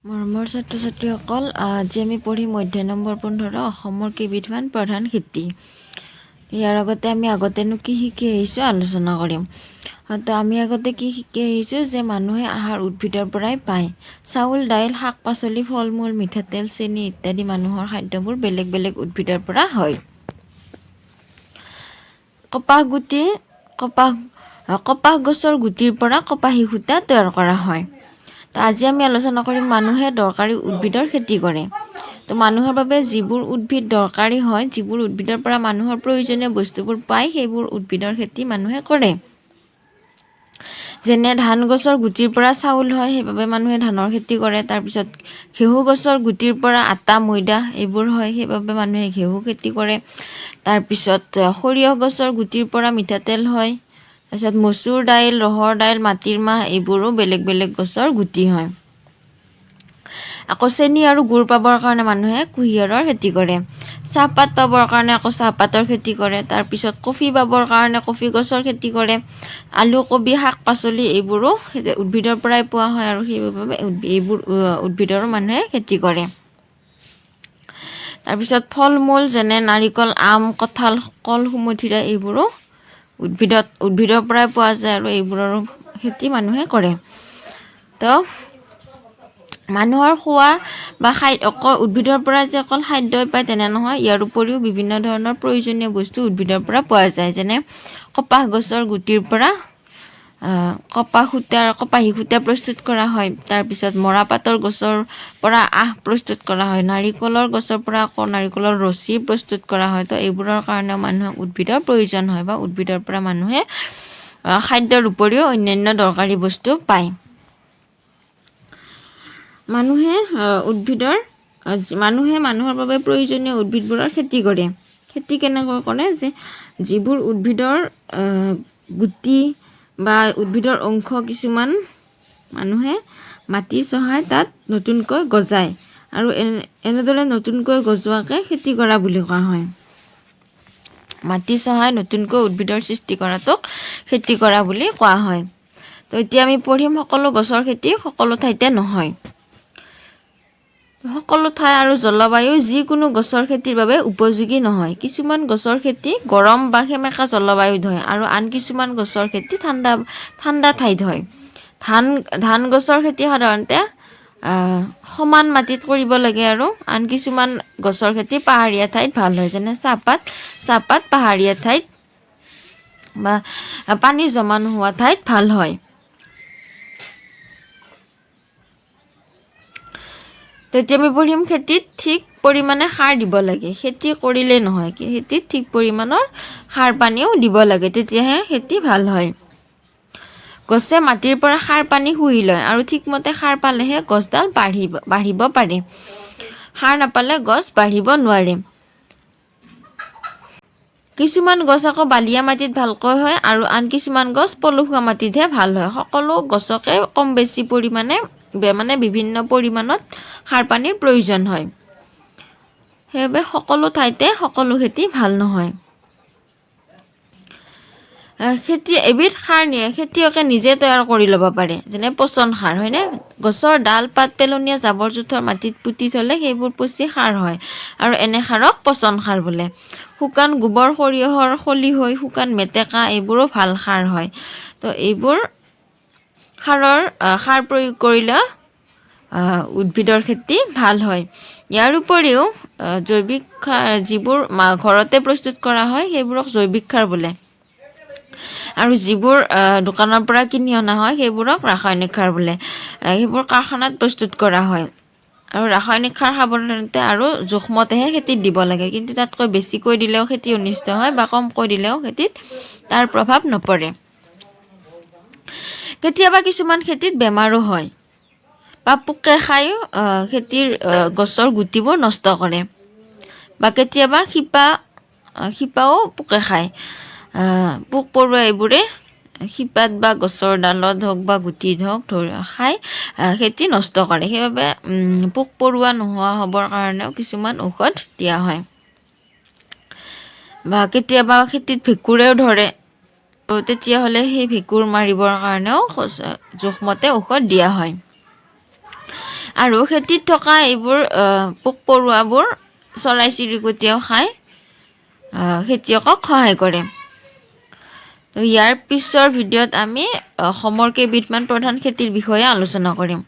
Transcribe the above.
মৰমৰ ছাত্ৰ ছাত্ৰীসকল, আজি আমি পঢ়িম অধ্যায় নম্বৰ 15 অসমৰ কেইবিধমান প্ৰধান খেতি। ইয়াৰ আগতে আমি আগতেনো কি শিকি আহিছোঁ আলোচনা কৰিম। তো আমি আগতে কি শিকি আহিছোঁ যে মানুহে আহাৰ উদ্ভিদৰ পৰাই পায়। চাউল, দাইল, শাক পাচলি, ফল মূল, মিঠাতেল, চেনি ইত্যাদি মানুহৰ খাদ্যবোৰ বেলেগ বেলেগ উদ্ভিদৰ পৰা হয়। কপাহ গছৰ গুটিৰ পৰা কপাহী সূতা তৈয়াৰ কৰা হয়। তো আজি আমি আলোচনা কৰিম মানুহে দৰকাৰী উদ্ভিদৰ খেতি কৰে। তো মানুহৰ বাবে যিবোৰ উদ্ভিদ দৰকাৰী হয়, যিবোৰ উদ্ভিদৰ পৰা মানুহৰ প্ৰয়োজনীয় বস্তুবোৰ পায়, সেইবোৰ উদ্ভিদৰ খেতি মানুহে কৰে। যেনে ধান গছৰ গুটিৰ পৰা চাউল হয়, সেইবাবে মানুহে ধানৰ খেতি কৰে। তাৰপিছত ঘেঁহু গছৰ গুটিৰ পৰা আটা, ময়দা এইবোৰ হয়, সেইবাবে মানুহে ঘেঁহু খেতি কৰে। তাৰপিছত সৰিয়হ গছৰ গুটিৰ পৰা মিঠাতেল হয়। তাৰপিছত মচুৰ দাইল, ৰহৰ দাইল, মাটিৰ মাহ এইবোৰো বেলেগ বেলেগ গছৰ গুটি হয়। আকৌ চেনি আৰু গুড় পাবৰ কাৰণে মানুহে কুঁহিয়াৰৰ খেতি কৰে। চাহপাত পাবৰ কাৰণে আকৌ চাহপাতৰ খেতি কৰে। তাৰপিছত কফি পাবৰ কাৰণে কফি গছৰ খেতি কৰে। আলু, কবি, শাক পাচলি এইবোৰো উদ্ভিদৰ পৰাই পোৱা হয় আৰু সেইবাবে এইবোৰ উদ্ভিদৰো মানুহে খেতি কৰে। তাৰপিছত ফল মূল যেনে নাৰিকল, আম, কঁঠাল, কল, সুমথিৰা এইবোৰো উদ্ভিদৰ পৰাই পোৱা যায় আৰু এইবোৰৰ খেতি মানুহে কৰে। তো মানুহৰ খোৱা বা উদ্ভিদৰ পৰা যে অকল খাদ্যই পায় তেনে নহয়, ইয়াৰ উপৰিও বিভিন্ন ধৰণৰ প্ৰয়োজনীয় বস্তু উদ্ভিদৰ পৰা পোৱা যায়। যেনে কপাহ গছৰ গুটিৰ পৰা কপাহী সূতা প্ৰস্তুত কৰা হয়। তাৰপিছত মৰাপাটৰ গছৰ পৰা আঁহ প্ৰস্তুত কৰা হয়। নাৰিকলৰ গছৰ পৰা আকৌ নাৰিকলৰ ৰছী প্ৰস্তুত কৰা হয়। তো এইবোৰৰ কাৰণেও মানুহক উদ্ভিদৰ প্ৰয়োজন হয় বা উদ্ভিদৰ পৰা মানুহে খাদ্যৰ উপৰিও অন্যান্য দৰকাৰী বস্তু পায়। মানুহে মানুহৰ বাবে প্ৰয়োজনীয় উদ্ভিদবোৰৰ খেতি কৰে। খেতি কেনেকৈ কৰে? যে যিবোৰ উদ্ভিদৰ গুটি বা উদ্ভিদৰ অংশ কিছুমান মানুহে মাটি চহাই তাত নতুনকৈ গজায় আৰু এনেদৰে নতুনকৈ গজোৱাকে খেতি কৰা বুলি কোৱা হয়। মাটি চহাই নতুনকৈ উদ্ভিদৰ সৃষ্টি কৰাটোক খেতি কৰা বুলি কোৱা হয়। তো এতিয়া আমি পঢ়িম সকলো গছৰ খেতি সকলো ঠাইতে নহয়। সকলো ঠাই আৰু জলবায়ু যিকোনো গছৰ খেতিৰ বাবে উপযোগী নহয়। কিছুমান গছৰ খেতি গৰম বা সেমেকা জলবায়ুত হয় আৰু আন কিছুমান গছৰ খেতি ঠাণ্ডা ঠাইত হয়। ধান গছৰ খেতি সাধাৰণতে সমান মাটিত কৰিব লাগে আৰু আন কিছুমান গছৰ খেতি পাহাৰীয়া ঠাইত ভাল হয়। যেনে চাহপাত পাহাৰীয়া ঠাইত বা পানী জমা নোহোৱা ঠাইত ভাল হয়। তেতিয়া আমি পঢ়িম খেতিত ঠিক পৰিমাণে সাৰ দিব লাগে। খেতি কৰিলেই নহয়, খেতিত ঠিক পৰিমাণৰ সাৰ পানীও দিব লাগে, তেতিয়াহে খেতি ভাল হয়। গছে মাটিৰ পৰা সাৰ পানী শুহি লয় আৰু ঠিকমতে সাৰ পালেহে গছডাল বাঢ়িব পাৰে। সাৰ নাপালে গছ বাঢ়িব নোৱাৰে। কিছুমান গছ আকৌ বালিয়া মাটিত ভালকৈ হয় আৰু আন কিছুমান গছ পলসুৱা মাটিতহে ভাল হয়। সকলো গছকে কম বেছি পৰিমাণে বিভিন্ন পৰিমাণত সাৰ পানীৰ প্ৰয়োজন হয়। সেইবাবে সকলো ঠাইতে সকলো খেতি ভাল নহয়। এবিধ সাৰ খেতিয়কে নিজে তৈয়াৰ কৰি ল'ব পাৰে। যেনে পচন সাৰ, হয়নে? গছৰ ডাল পাত পেলনীয়া জাবৰ জোথৰ মাটিত পুতি থ'লে সেইবোৰ পচি সাৰ হয় আৰু এনে সাৰক পচন সাৰ বোলে। শুকান গোবৰ, সৰিয়হৰ খলি হৈ শুকান মেটেকা এইবোৰো ভাল সাৰ হয়। তো এইবোৰ সাৰ প্ৰয়োগ কৰিলে উদ্ভিদৰ খেতি ভাল হয়। ইয়াৰ উপৰিও জৈৱিক সাৰ যিবোৰ ঘৰতে প্ৰস্তুত কৰা হয় সেইবোৰক জৈৱিক সাৰ বোলে। আৰু যিবোৰ দোকানৰ পৰা কিনি অনা হয় সেইবোৰক ৰাসায়নিক সাৰ বোলে। সেইবোৰ কাৰখানাত প্ৰস্তুত কৰা হয়। আৰু ৰাসায়নিক সাৰ সাধাৰণতে আৰু জোখমতেহে খেতিত দিব লাগে, কিন্তু তাতকৈ বেছিকৈ দিলেও খেতি অনিষ্ট হয় বা কমকৈ দিলেও খেতিত তাৰ প্ৰভাৱ নপৰে। কেতিয়াবা কিছুমান খেতিত বেমাৰো হয় বা পোকে খাই খেতিৰ গছৰ গুটিবোৰ নষ্ট কৰে বা কেতিয়াবা শিপাও পোকে খায়। পোক পৰুৱা এইবোৰে শিপাত বা গছৰ ডালত হওক বা গুটিত হওক খাই খেতি নষ্ট কৰে। সেইবাবে পোক পৰুৱা নোহোৱা হ'বৰ কাৰণেও কিছুমান ঔষধ দিয়া হয়। বা কেতিয়াবা খেতিত ভেঁকুৰেও ধৰে, তেতিয়াহ'লে সেই ভেঁকুৰ মাৰিবৰ কাৰণেও জোখমতে ঔষধ দিয়া হয়। আৰু খেতিত থকা এইবোৰ পোক পৰুৱাবোৰ চৰাই চিৰিকটিয়েও খাই খেতিয়কক সহায় কৰে। তো ইয়াৰ পিছৰ ভিডিঅ'ত আমি অসমৰ কেইবিধমান প্ৰধান খেতিৰ বিষয়ে আলোচনা কৰিম।